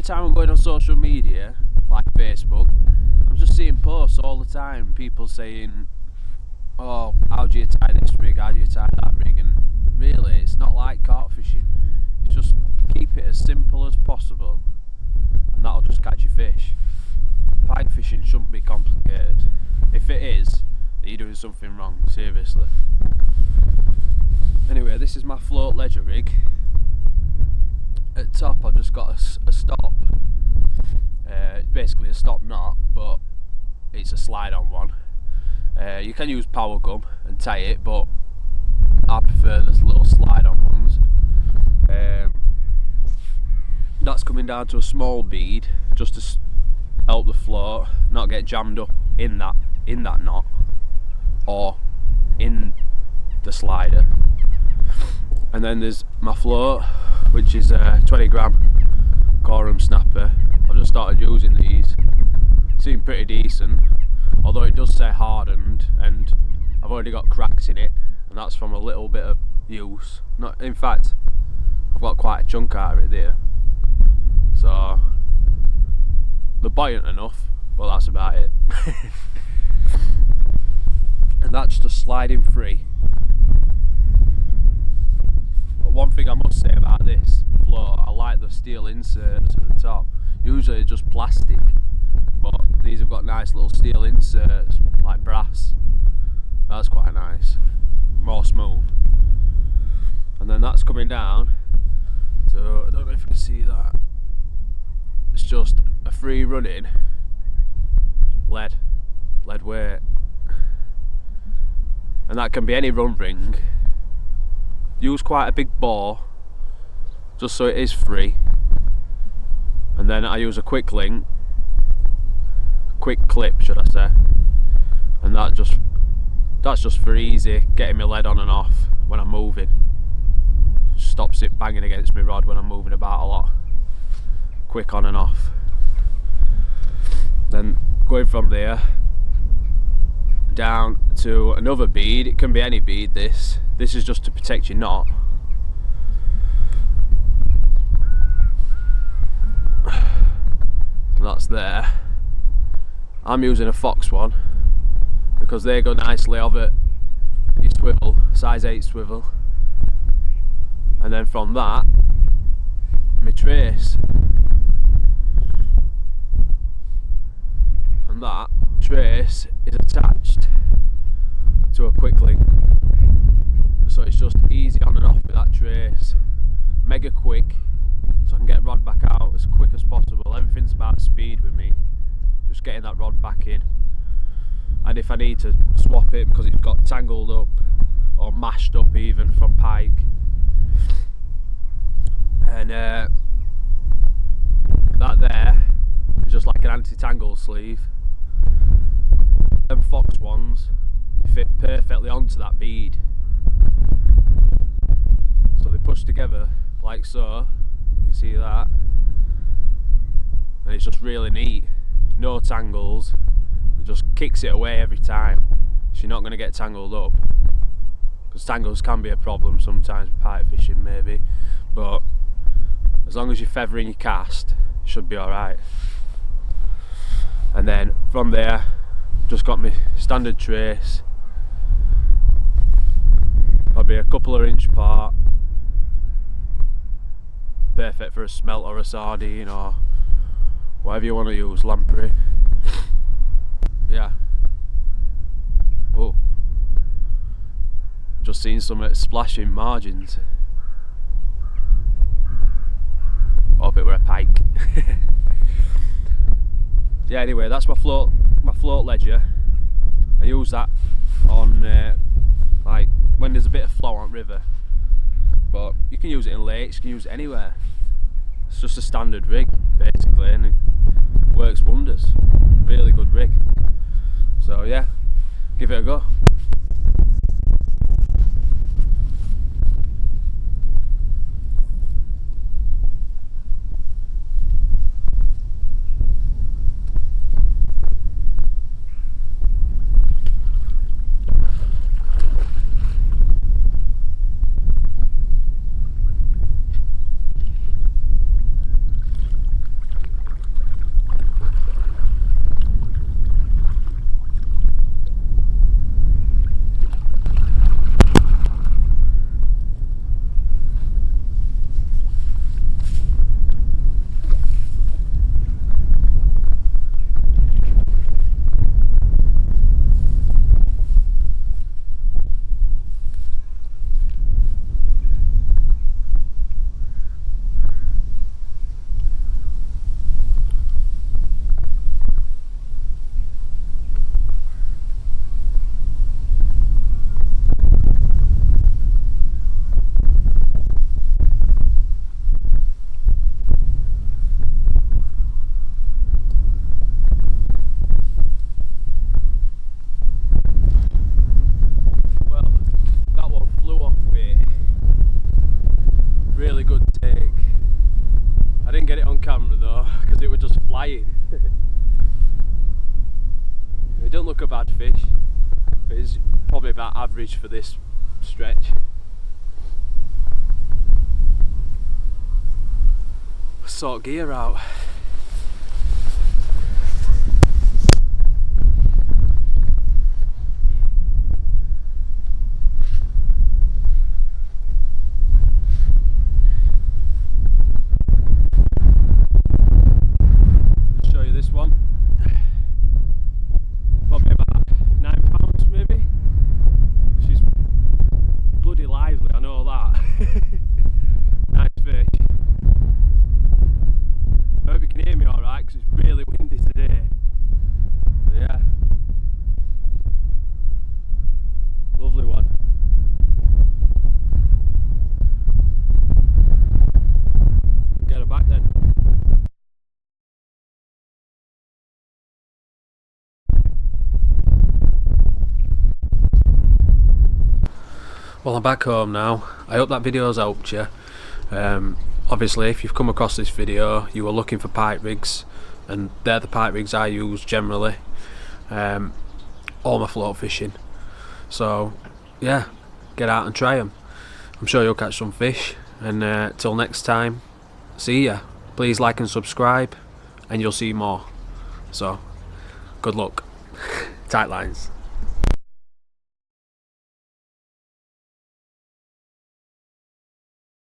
every time I'm going on social media, like Facebook, I'm just seeing posts all the time, people saying, oh, how do you tie this rig, how do you tie that rig, and really it's not like carp fishing. It's just keep it as simple as possible and that'll just catch your fish. Pike fishing shouldn't be complicated. If it is, then you're doing something wrong, seriously. Anyway, this is my float ledger rig. At top I've just got a stop. It's basically a stop knot, but it's a slide on one. You can use power gum and tie it, but I prefer the little slide on ones. That's coming down to a small bead just to help the float not get jammed up in that knot or in the slider. And then there's my float, which is a 20 gram corum snapper. I've just started using these. Seem pretty decent, although it does say hardened, and I've already got cracks in it, and that's from a little bit of use. In fact, I've got quite a chunk out of it there. So they're buoyant enough, but that's about it. And that's just sliding free. But one thing I must say about this float, I like the steel inserts at the top. Usually it's just plastic, but these have got nice little steel inserts, like brass. That's quite nice, more smooth. And then that's coming down to, I don't know if you can see that, it's just a free running lead weight, and that can be any run ring. Use quite a big bore just so it is free, and then I use a quick clip should I say, and that's just for easy getting my lead on and off when I'm moving. Stops it banging against my rod when I'm moving about a lot. Quick on and off. Then going from there down to another bead. It can be any bead. This is just to protect your knot. And that's there. I'm using a Fox one because they go nicely over your swivel, size 8 swivel. And then from that, my trace. And that trace is attached to a quick link. So it's just easy on and off with that trace. Mega quick, so I can get rod back out as quick as possible. Everything's about speed with me. Just getting that rod back in. And if I need to swap it because it's got tangled up or mashed up even from Pike, and that there is just like an anti-tangle sleeve. Them Fox ones fit perfectly onto that bead, so they push together like so. You can see that, and it's just really neat. No tangles. It just kicks it away every time, so you're not going to get tangled up, because tangles can be a problem sometimes with pike fishing maybe, but as long as you're feathering your cast, it should be alright. And then from there, just got my standard trace, probably a couple of inch apart, perfect for a smelt or a sardine or whatever you want to use, lamprey. Yeah. Oh, just seen some splashing margins. Hope it were a pike. Yeah, anyway, that's my float ledger. I use that on like when there's a bit of flow on river, but you can use it in lakes, you can use it anywhere. It's just a standard rig basically, and it works wonders. Really good rig. So yeah, give it a go. fish, but it's probably about average for this stretch. Sort gear out. I'll show you this one. Probably about £9 maybe. She's bloody lively, I know that. Nice fish. I hope you can hear me alright because it's really windy today. So yeah. Lovely one. Get her back then. Well, I'm back home now. I hope that video's helped you. Obviously, if you've come across this video, you were looking for pike rigs, and they're the pike rigs I use generally. All my float fishing. So, yeah, get out and try them. I'm sure you'll catch some fish. And till next time, see ya. Please like and subscribe, and you'll see more. So, good luck. Tight lines.